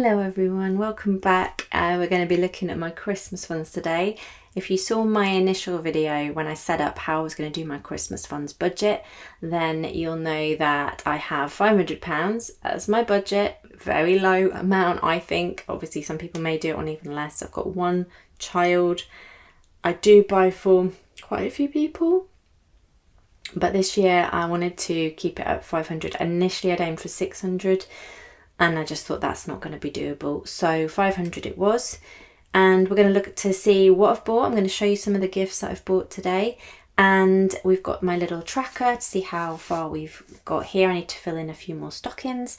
Hello everyone, welcome back. We're going to be looking at my Christmas funds today. If you saw my initial video when I set up how I was going to do my Christmas funds budget, then you'll know that I have £500 as my budget. Very low amount, I think. Obviously some people may do it on even less. I've got one child. I do buy for quite a few people, but this year I wanted to keep it at 500. Initially I'd aimed for 600. And I just thought that's not going to be doable. So 500 it was. And we're going to look to see what I've bought. I'm going to show you some of the gifts that I've bought today. And we've got my little tracker to see how far we've got here. I need to fill in a few more stockings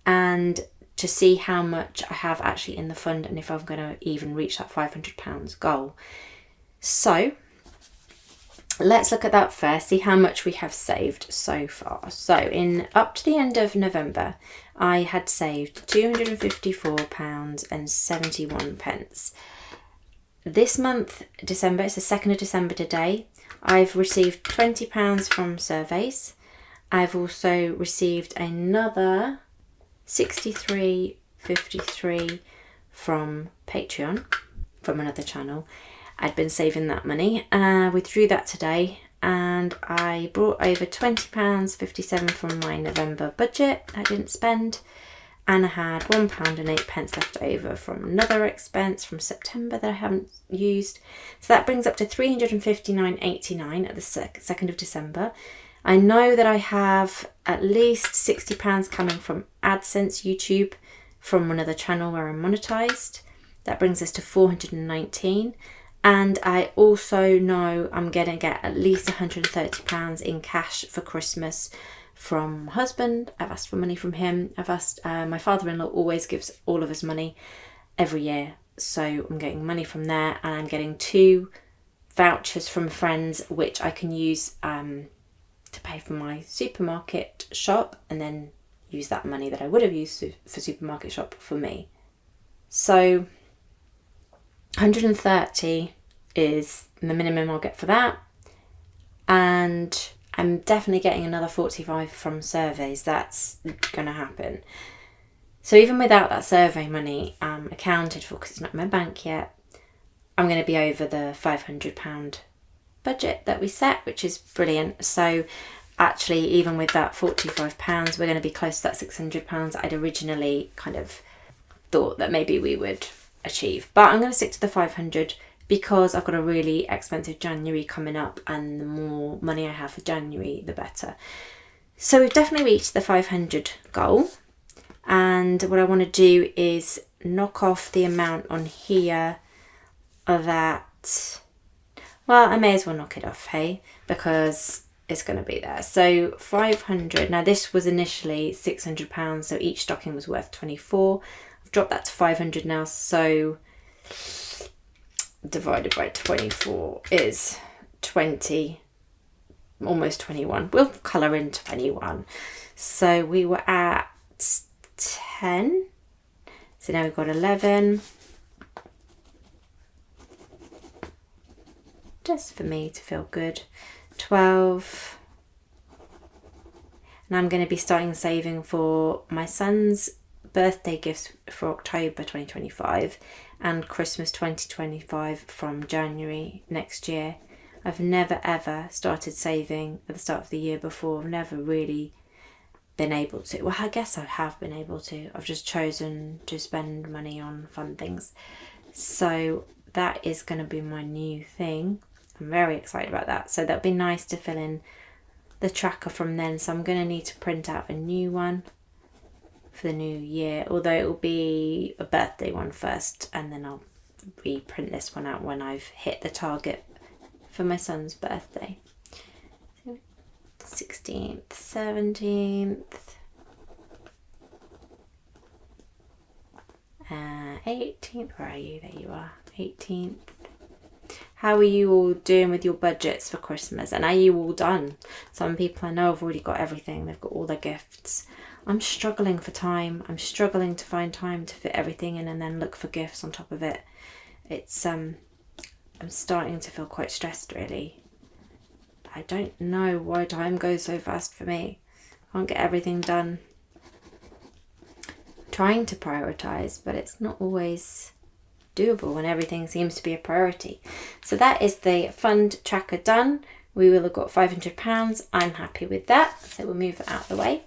and to see how much I have actually in the fund and if I'm going to even reach that £500 goal. So let's look at that first, see how much we have saved so far. So in up to the end of November, I had saved £254.71. This month, December, it's the 2nd of December today, I've received £20 from surveys. I've also received another £63.53 from Patreon, from another channel. I'd been saving that money. Withdrew that today and I brought over £20.57 from my November budget I didn't spend, and I had £1.08 left over from another expense from September that I haven't used. So that brings up to £359.89 at the 2nd of December. I know that I have at least £60 coming from AdSense YouTube from another channel where I'm monetized. That brings us to £419. And I also know I'm going to get at least £130 in cash for Christmas from my husband. I've asked for money from him. I've asked, my father-in-law always gives all of us money every year. So I'm getting money from there, and I'm getting 2 vouchers from friends which I can use to pay for my supermarket shop, and then use that money that I would have used for supermarket shop for me. So 130 is the minimum I'll get for that, and I'm definitely getting another 45 from surveys. That's gonna happen. So even without that survey money accounted for, because it's not in my bank yet, I'm going to be over the £500 budget that we set, which is brilliant. So actually, even with that £45, we're going to be close to that £600 I'd originally kind of thought that maybe we would achieve. But I'm going to stick to the 500 because I've got a really expensive January coming up, and the more money I have for January the better. So we've definitely reached the 500 goal, and what I want to do is knock off the amount on here that, well, I may as well knock it off, hey, because it's going to be there. So 500, now this was initially £600, so each stocking was worth 24. Drop that to 500 now, so divided by 24 is 20, almost 21. We'll colour in 21. So we were at 10, so now we've got 11. Just for me to feel good. 12. And I'm going to be starting saving for my son's birthday gifts for October 2025 and Christmas 2025 from January next year. I've never ever started saving at the start of the year before. I've never really been able to. Well, I guess I have been able to. I've just chosen to spend money on fun things. So that is going to be my new thing. I'm very excited about that. So that'll be nice to fill in the tracker from then. So I'm going to need to print out a new one for the new year, although it will be a birthday one first, and then I'll reprint this one out when I've hit the target for my son's birthday. 16th, 17th, 18th, where are you? There you are, 18th. How are you all doing with your budgets for Christmas? And are you all done? Some people I know have already got everything. They've got all their gifts. I'm struggling for time. I'm struggling to find time to fit everything in and then look for gifts on top of it. It's I'm starting to feel quite stressed, really. I don't know why time goes so fast for me. I can't get everything done. trying to prioritise, but it's not always doable when everything seems to be a priority. So that is the fund tracker done. We will have got £500. I'm happy with that. So we'll move it out of the way.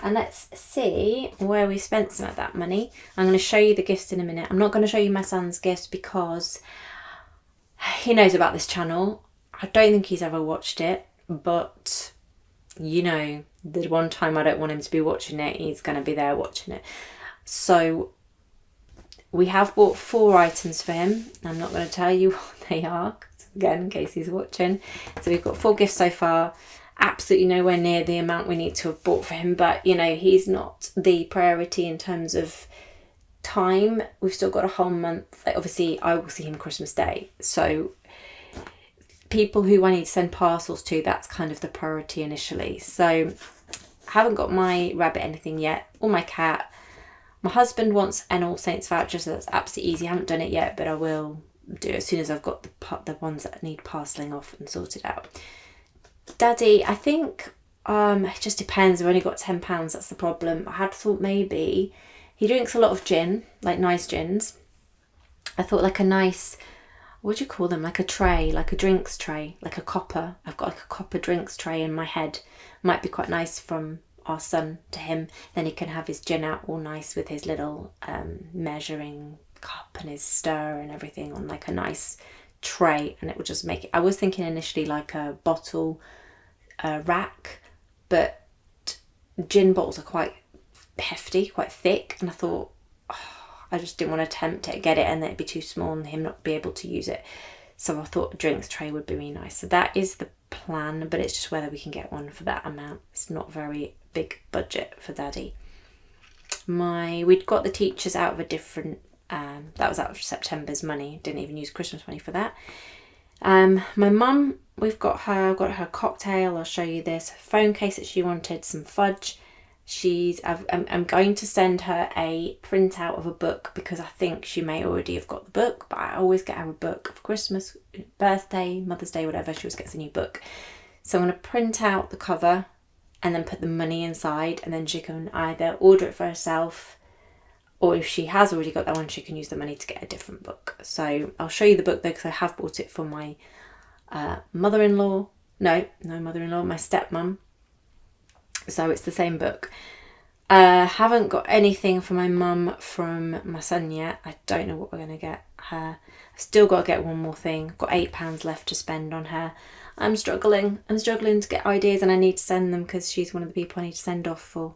And let's see where we spent some of that money. I'm going to show you the gifts in a minute. I'm not going to show you my son's gifts because he knows about this channel. I don't think he's ever watched it, but you know, the one time I don't want him to be watching it, he's going to be there watching it. So we have bought 4 items for him. I'm not going to tell you what they are, again, in case he's watching. So we've got 4 gifts so far. Absolutely nowhere near the amount we need to have bought for him, but you know, he's not the priority in terms of time. We've still got a whole month. Like, obviously I will see him Christmas Day, so people who I need to send parcels to, that's kind of the priority initially. So I haven't got my rabbit anything yet, or my cat. My husband wants an All Saints voucher, so that's absolutely easy. I haven't done it yet, but I will do it as soon as I've got the ones that need parcelling off and sorted out. Daddy, I think it just depends. I've only got £10, that's the problem. I had thought maybe, he drinks a lot of gin, like nice gins. I thought like a nice, what do you call them, like a tray, like a drinks tray, like a copper. I've got like a copper drinks tray in my head. Might be quite nice from our son to him. Then he can have his gin out all nice with his little measuring cup and his stir and everything on like a nice tray, and it would just make it. I was thinking initially like a bottle rack, but gin bottles are quite hefty, quite thick, and I thought I just didn't want to tempt it, get it, and then it'd be too small and him not be able to use it. So I thought a drinks tray would be really nice. So that is the plan, but it's just whether we can get one for that amount. It's not very big budget for Daddy. We'd got the teachers out of a different, that was out of September's money. Didn't even use Christmas money for that. My mum, I've got her cocktail. I'll show you this phone case that she wanted, some fudge. I'm going to send her a printout of a book because I think she may already have got the book, but I always get her a book for Christmas, birthday, Mother's Day, whatever. She always gets a new book. So I'm going to print out the cover and then put the money inside, and then she can either order it for herself, or if she has already got that one, she can use the money to get a different book. So I'll show you the book though, because I have bought it for my mother-in-law. No mother-in-law, my stepmom. So it's the same book. Haven't got anything for my mum from my son yet. I don't know what we're going to get her. I've still got to get one more thing. Got £8 left to spend on her. I'm struggling to get ideas, and I need to send them because she's one of the people I need to send off for.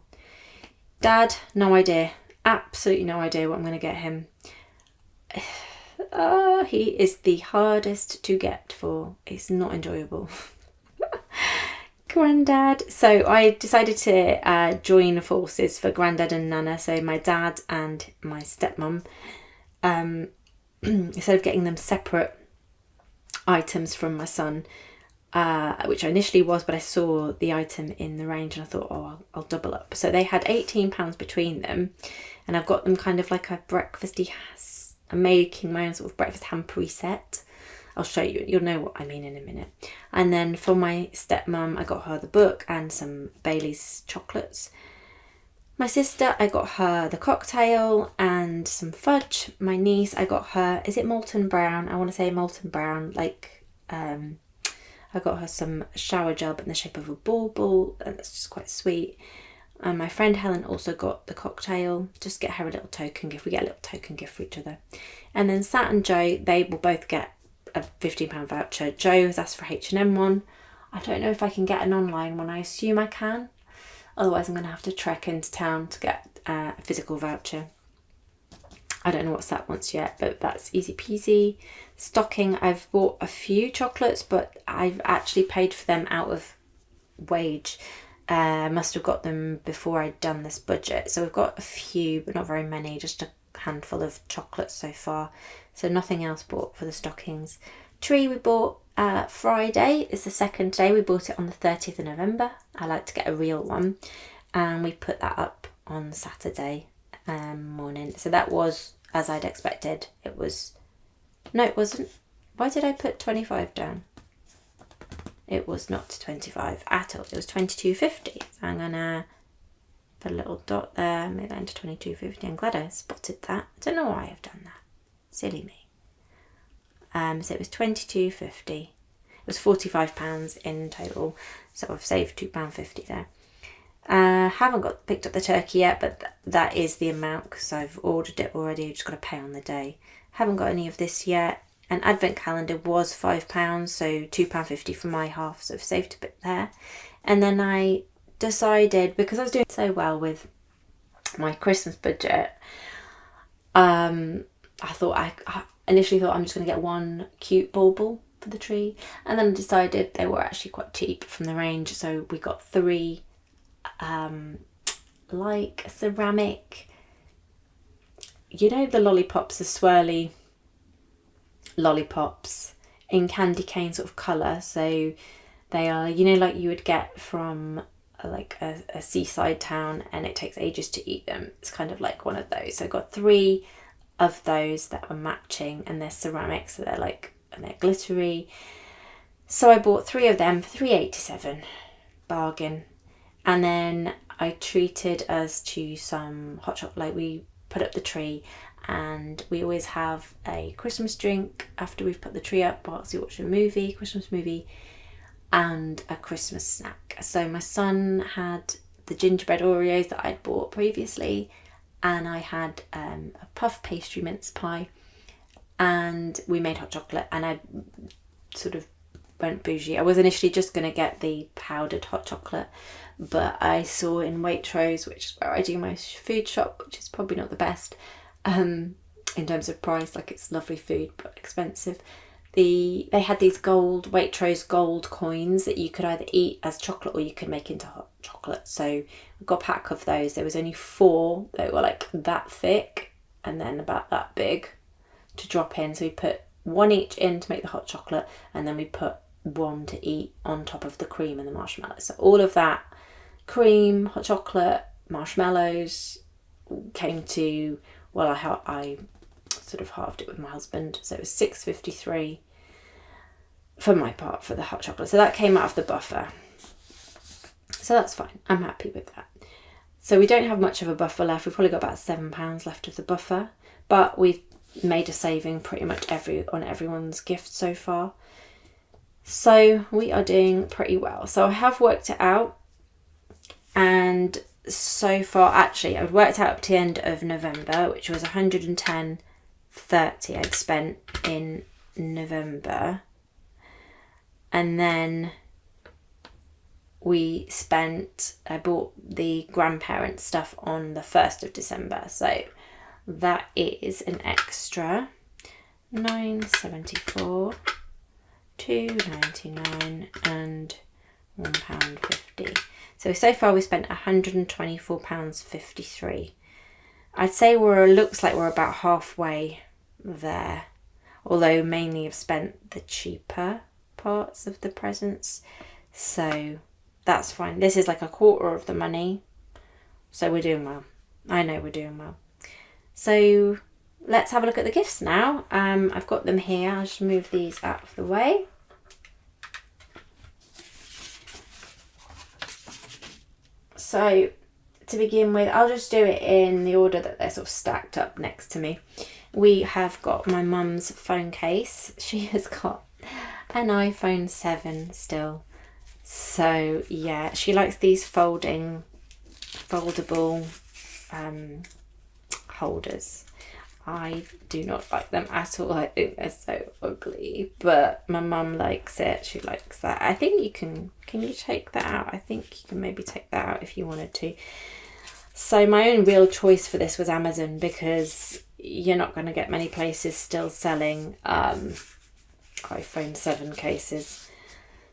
Dad, no idea. Absolutely no idea what I'm going to get him. He is the hardest to get for. It's not enjoyable. Granddad. So I decided to join forces for Granddad and Nana. So my dad and my stepmom. Instead of getting them separate items from my son, which I initially was, but I saw the item in the range and I thought, oh, I'll double up. So they had £18 between them, and I've got them kind of like a breakfasty. I'm making my own sort of breakfast hamper set. I'll show you, you'll know what I mean in a minute. And then for my stepmom, I got her the book and some Bailey's chocolates. My sister, I got her the cocktail and some fudge. My niece, I got her, is it Molten Brown? I want to say Molten Brown, like, I got her some shower gel but in the shape of a ball, and that's just quite sweet. And my friend Helen also got the cocktail. Just get her a little token gift. We get a little token gift for each other. And then Sat and Joe, they will both get a £15 voucher. Joe has asked for H&M one. I don't know if I can get an online one. I assume I can. Otherwise I'm going to have to trek into town to get a physical voucher. I don't know what Sat wants yet, but that's easy peasy. Stocking, I've bought a few chocolates, but I've actually paid for them out of wage. Must have got them before I'd done this budget. So we've got a few, but not very many, just a handful of chocolates so far. So nothing else bought for the stockings. Tree we bought Friday. It's the second day. We bought it on the 30th of November. I like to get a real one. And we put that up on Saturday morning. So that was as I'd expected. It was... No, it wasn't. Why did I put 25 down? It was not 25 at all. It was 22.50. So I'm going to put a little dot there, make that into 22.50. I'm glad I spotted that. I don't know why I've done that. Silly me. So it was 22.50. It was £45 in total, so I've saved £2.50 there. Haven't picked up the turkey yet, but that is the amount because I've ordered it already. Just got to pay on the day. Haven't got any of this yet. An advent calendar was £5, so £2.50 for my half, so I've saved a bit there. And then I decided, because I was doing so well with my Christmas budget, I initially thought I'm just going to get one cute bauble for the tree, and then I decided they were actually quite cheap from the range, so we got 3 like ceramic, you know, the lollipops, the swirly lollipops in candy cane sort of colour. So they are, you know, like you would get from like a seaside town and it takes ages to eat them. It's kind of like one of those. So I got 3 of those that are matching, and they're ceramic, so they're like, and they're glittery. So I bought 3 of them for £3.87, bargain. And then I treated us to some hot chocolate. Like, we put up the tree, and we always have a Christmas drink after we've put the tree up whilst we watch a movie, Christmas movie, and a Christmas snack. So my son had the gingerbread Oreos that I'd bought previously, and I had a puff pastry mince pie, and we made hot chocolate, and I sort of went bougie. I was initially just going to get the powdered hot chocolate, but I saw in Waitrose, which is where I do my food shop, which is probably not the best in terms of price, like it's lovely food but expensive. They had these Waitrose gold coins that you could either eat as chocolate or you could make into hot chocolate. So I got a pack of those. There was only 4 that were like that thick and then about that big to drop in. So we put 1 each in to make the hot chocolate, and then we put 1 to eat on top of the cream and the marshmallows. So all of that cream, hot chocolate, marshmallows came to, well, I sort of halved it with my husband, so it was £6.53 for my part for the hot chocolate. So that came out of the buffer, so that's fine. I'm happy with that. So we don't have much of a buffer left. We've probably got about £7 left of the buffer, but we've made a saving pretty much on everyone's gift so far. So we are doing pretty well. So I have worked it out, and so far, actually, I've worked out up to the end of November, which was 110.30 I'd spent in November, and then I bought the grandparent stuff on the 1st of December, so that is an extra £9.74, £2.99 and £1.50. So far we spent £124.53. I'd say looks like we're about halfway there, although mainly I've spent the cheaper parts of the presents, so that's fine. This is like a quarter of the money, so we're doing well. I know we're doing well. So let's have a look at the gifts now. I've got them here. I'll just move these out of the way. So to begin with, I'll just do it in the order that they're sort of stacked up next to me. We have got my mum's phone case. She has got an iPhone 7 still. So yeah, she likes these foldable holders. I do not like them at all. I think they're so ugly, but my mum likes it. She likes that. I think you can you take that out? I think you can maybe take that out if you wanted to. So my own real choice for this was Amazon, because you're not going to get many places still selling iPhone 7 cases.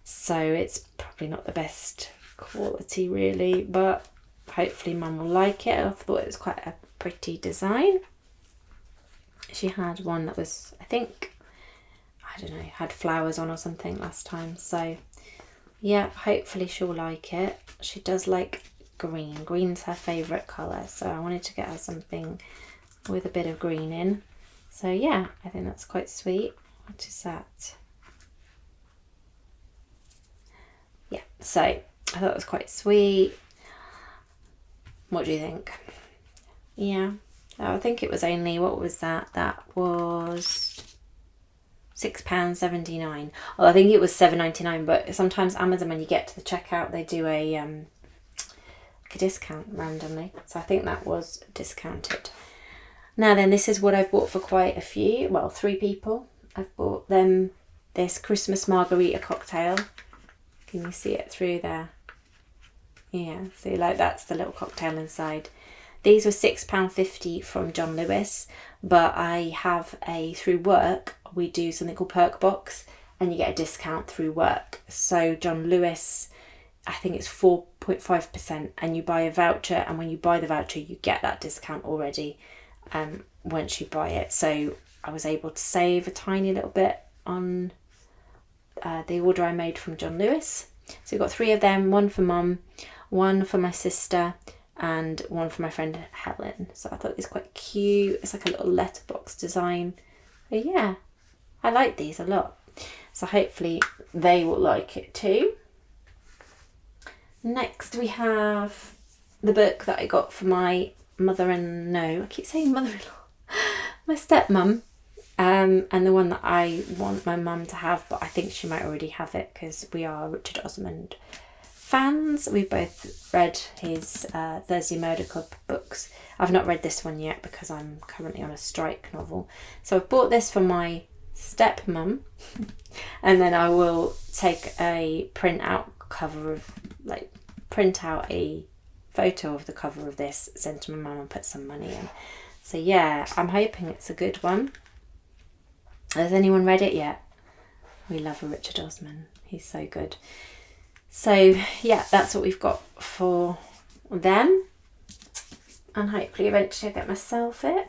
So it's probably not the best quality really, but hopefully mum will like it. I thought it was quite a pretty design. She had one that was, I think, I don't know, had flowers on or something last time. So yeah, hopefully she'll like it. She does like green. Green's her favourite colour, so I wanted to get her something with a bit of green in. So yeah, I think that's quite sweet. What is that? Yeah, so I thought it was quite sweet. What do you think? Yeah. Oh, I think it was only, what was that? That was £6.79. Well, I think it was £7.99, but sometimes Amazon, when you get to the checkout, they do a discount randomly. So I think that was discounted. Now then, this is what I've bought for quite a few. Well, 3 people. I've bought them this Christmas margarita cocktail. Can you see it through there? Yeah, see, like that's the little cocktail inside. These were £6.50 from John Lewis, but I have through work, we do something called Perk Box, and you get a discount through work. So John Lewis, I think it's 4.5%, and you buy a voucher, and when you buy the voucher, you get that discount already once you buy it. So I was able to save a tiny little bit on the order I made from John Lewis. So we've got 3 of them, 1 for Mum, 1 for my sister, and 1 for my friend Helen. So I thought it was quite cute. It's like a little letterbox design. But yeah, I like these a lot. So hopefully they will like it too. Next we have the book that I got for my I keep saying mother-in-law, my stepmum, and the one that I want my mum to have, but I think she might already have it because we are Richard Osman fans. We've both read his Thursday Murder Club books. I've not read this one yet because I'm currently on a strike novel. So I've bought this for my stepmum, and then I will take a print out a photo of the cover of this, send to my mum and put some money in. So yeah, I'm hoping it's a good one. Has anyone read it yet? We love a Richard Osman. He's so good. So yeah, that's what we've got for them. And hopefully eventually I'll get myself it.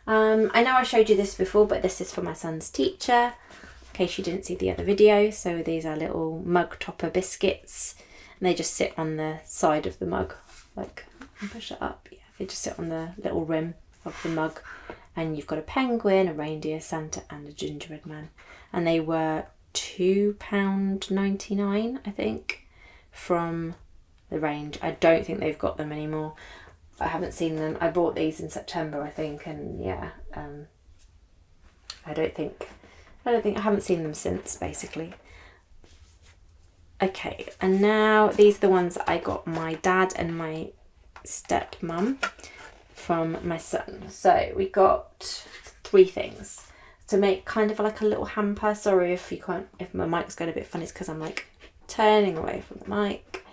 I know I showed you this before, but this is for my son's teacher, in case you didn't see the other video. So these are little mug topper biscuits, and they just sit on the side of the mug, like, push it up. Yeah, they just sit on the little rim of the mug, and you've got a penguin, a reindeer, Santa, and a gingerbread man. And they were £2.99, I think, from the range. I don't think they've got them anymore. I haven't seen them. I bought these in September, I think, and yeah, I haven't seen them since, basically. Okay, and now these are the ones that I got my dad and my stepmum from my son. So we got 3 things to make kind of like a little hamper. Sorry if my mic's going a bit funny, it's because I'm like turning away from the mic.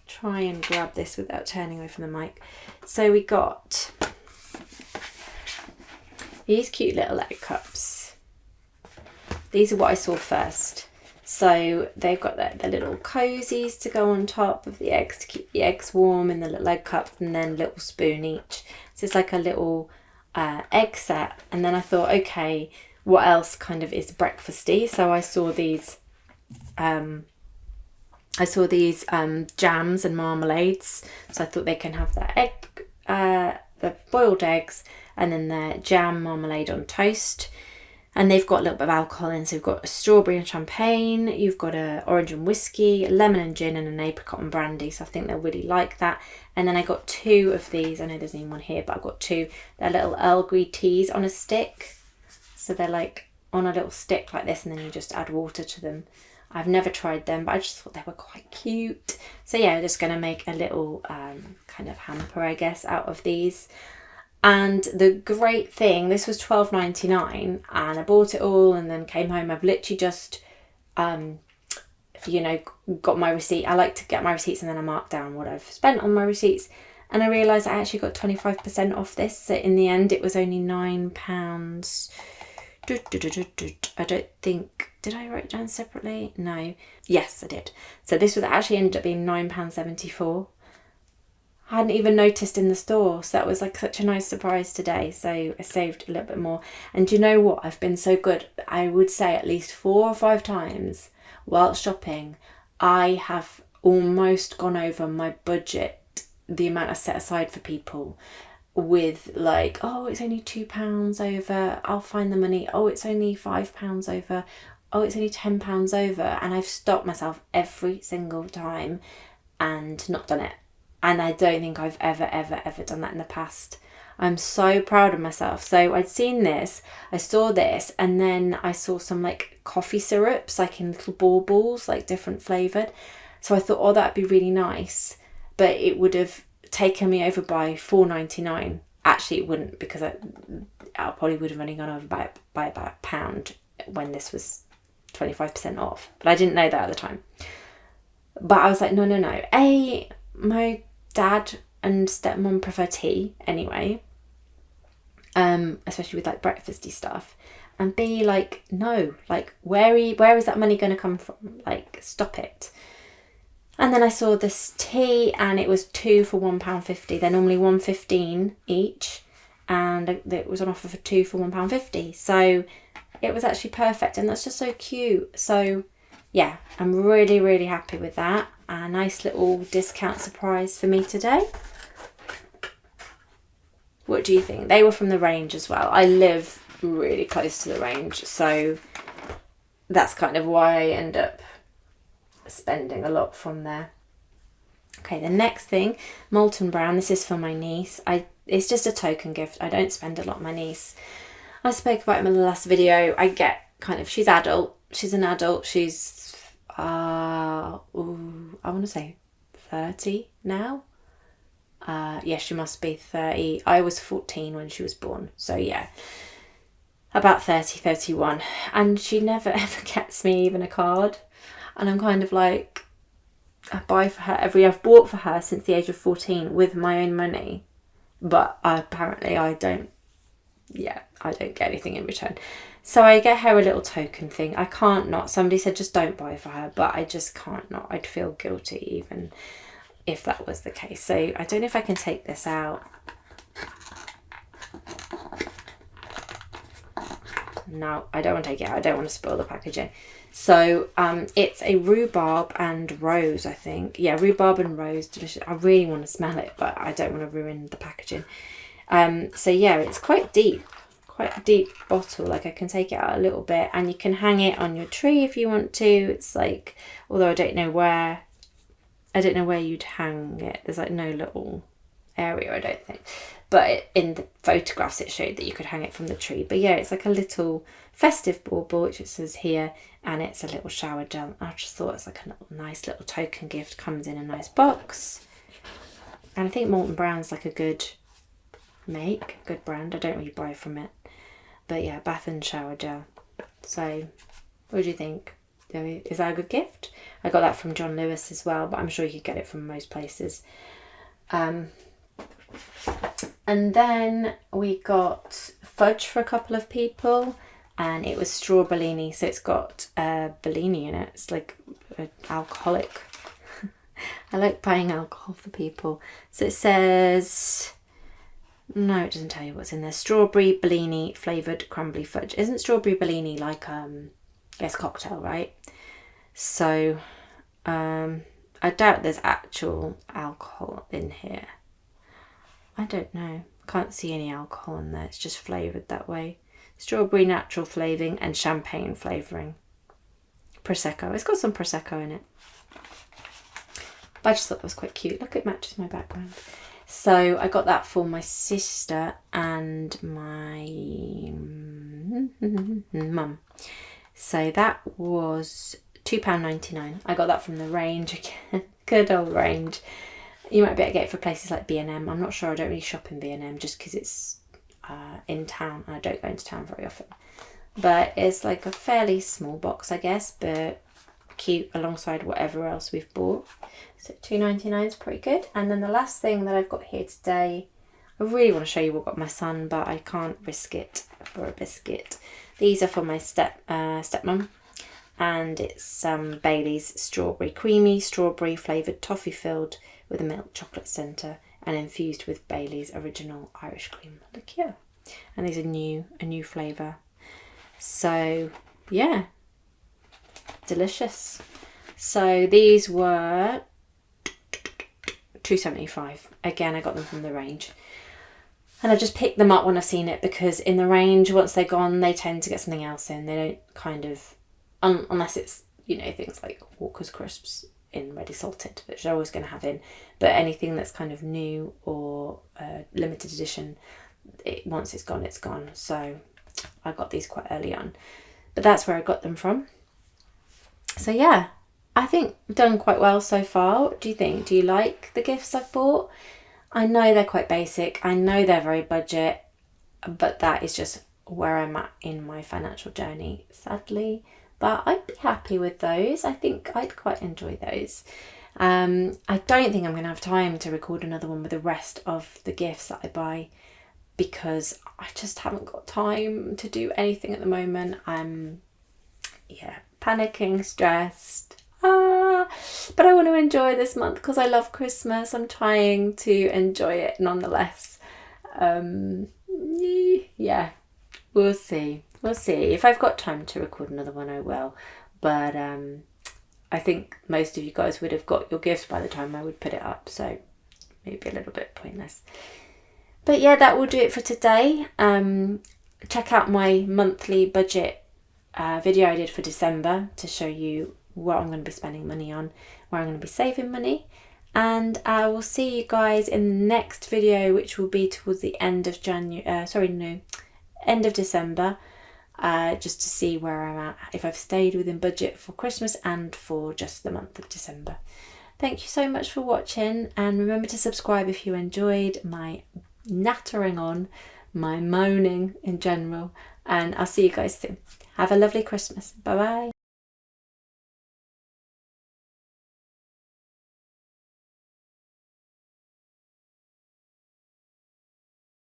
Try and grab this without turning away from the mic. So we got these cute little egg cups. These are what I saw first. So they've got the little cozies to go on top of the eggs to keep the eggs warm in the little egg cup, and then a little spoon each. So it's like a little egg set. And then I thought, okay, what else kind of is breakfasty? So I saw these jams and marmalades. So I thought they can have that egg, the boiled eggs, and then the jam marmalade on toast. And they've got a little bit of alcohol in. So you've got a strawberry and champagne, you've got a orange and whiskey, a lemon and gin, and an apricot and brandy. So I think they'll really like that. And then I got 2 of these. I know there's only one here, but I've got 2. They're little Earl Grey teas on a stick. So they're like on a little stick like this, and then you just add water to them. I've never tried them, but I just thought they were quite cute. So yeah, I'm just going to make a little kind of hamper, I guess, out of these. And the great thing, this was £12.99, and I bought it all and then came home. I've literally just, got my receipt. I like to get my receipts and then I mark down what I've spent on my receipts. And I realised I actually got 25% off this. So in the end, it was only £9. I don't think, did I write it down separately? No. Yes, I did. So this would actually end up being £9.74. I hadn't even noticed in the store, so that was like such a nice surprise today. So I saved a little bit more. And do you know what? I've been so good. I would say at least 4 or 5 times while shopping, I have almost gone over my budget, the amount I set aside for people, with like, oh, it's only £2 over, I'll find the money. Oh, it's only £5 over. Oh, it's only £10 over. And I've stopped myself every single time and not done it. And I don't think I've ever done that in the past. I'm so proud of myself. So I'd seen this, I saw this, and then I saw some like coffee syrups, like in little baubles, like different flavoured. So I thought, oh, that'd be really nice. But it would have taken me over by $4.99. Actually, it wouldn't, because I probably would have only gone over by about £1 when this was 25% off. But I didn't know that at the time. But I was like, no. My dad and stepmom prefer tea anyway, especially with like breakfasty stuff. And B, like, no, like, where is that money going to come from? Like, stop it. And then I saw this tea, and it was 2 for £1.50. They're normally £1.15 each, and it was on offer for 2 for £1.50. So it was actually perfect, and that's just so cute. So yeah, I'm really, really happy with that. A nice little discount surprise for me today. What do you think? They were from the Range as well. I live really close to the Range, so that's kind of why I end up spending a lot from there. Okay, the next thing, Molton Brown. This is for my niece. It's just a token gift. I don't spend a lot on my niece. I spoke about him in the last video. I get kind of, she's adult. She's an adult. She's, I want to say 30 now. Yeah, she must be 30. I was 14 when she was born. So yeah, about 30, 31. And she never ever gets me even a card. And I'm kind of like, I buy for her I've bought for her since the age of 14 with my own money. But apparently I don't get anything in return. So I get her a little token thing. I can't not. Somebody said just don't buy for her, but I just can't not. I'd feel guilty even if that was the case. So I don't know if I can take this out. No, I don't want to take it out. I don't want to spoil the packaging. So it's a rhubarb and rose, I think. Yeah, rhubarb and rose, delicious. I really want to smell it, but I don't want to ruin the packaging. So yeah, it's quite deep. Quite a deep bottle. Like I can take it out a little bit, and you can hang it on your tree if you want to. It's like, although I don't know where you'd hang it. There's like no little area, I don't think. But in the photographs it showed that you could hang it from the tree. But yeah, it's like a little festive bauble, which it says here, and it's a little shower gel. I just thought it's like a little nice little token gift. Comes in a nice box. And I think Molton Brown's like a good brand. I don't really buy from it. But yeah, bath and shower gel. So, what do you think? Is that a good gift? I got that from John Lewis as well, but I'm sure you could get it from most places. And then we got fudge for a couple of people, and it was straw Bellini. So it's got Bellini in it. It's like alcoholic. I like buying alcohol for people. So it says... No, it doesn't tell you what's in there. Strawberry Bellini flavoured crumbly fudge. Isn't strawberry Bellini like it's cocktail, right? So I doubt there's actual alcohol in here. I don't know. Can't see any alcohol in there. It's just flavoured that way. Strawberry natural flavouring and champagne flavouring. Prosecco. It's got some Prosecco in it. But I just thought that was quite cute. Look, it matches my background. So I got that for my sister and my mum. So that was £2.99. I got that from the Range again. Good old Range. You might be able to get it for places like B&M. I'm not sure. I don't really shop in B&M just because it's in town. I don't go into town very often. But it's like a fairly small box, I guess, but cute alongside whatever else we've bought. So £2.99 is pretty good. And then the last thing that I've got here today, I really want to show you what I got my son, but I can't risk it for a biscuit. These are for my stepmom, and it's Bailey's strawberry creamy strawberry flavoured toffee filled with a milk chocolate centre and infused with Bailey's original Irish cream. Look here. And these are a new flavour. So yeah, delicious. So these were £2.75. Again, I got them from the Range. And I've just picked them up when I've seen it, because in the Range, once they're gone, they tend to get something else in. They don't kind of, unless it's, things like Walker's Crisps, in ready salted, which I'm always going to have in. But anything that's kind of new or limited edition, once it's gone, it's gone. So I got these quite early on. But that's where I got them from. So yeah, I think I've done quite well so far. What do you think? Do you like the gifts I've bought? I know they're quite basic. I know they're very budget, but that is just where I'm at in my financial journey, sadly. But I'd be happy with those. I think I'd quite enjoy those. I don't think I'm going to have time to record another one with the rest of the gifts that I buy, because I just haven't got time to do anything at the moment. I'm panicking, stressed. But I want to enjoy this month because I love Christmas. I'm trying to enjoy it nonetheless. Yeah, we'll see. We'll see. If I've got time to record another one, I will. But I think most of you guys would have got your gifts by the time I would put it up, so maybe a little bit pointless. But yeah, that will do it for today. Check out my monthly budget video I did for December to show you what I'm going to be spending money on, where I'm going to be saving money. And I will see you guys in the next video, which will be towards the end of end of December, just to see where I'm at, if I've stayed within budget for Christmas and for just the month of December. Thank you so much for watching, and remember to subscribe if you enjoyed my nattering on, my moaning in general, and I'll see you guys soon. Have a lovely Christmas. Bye bye.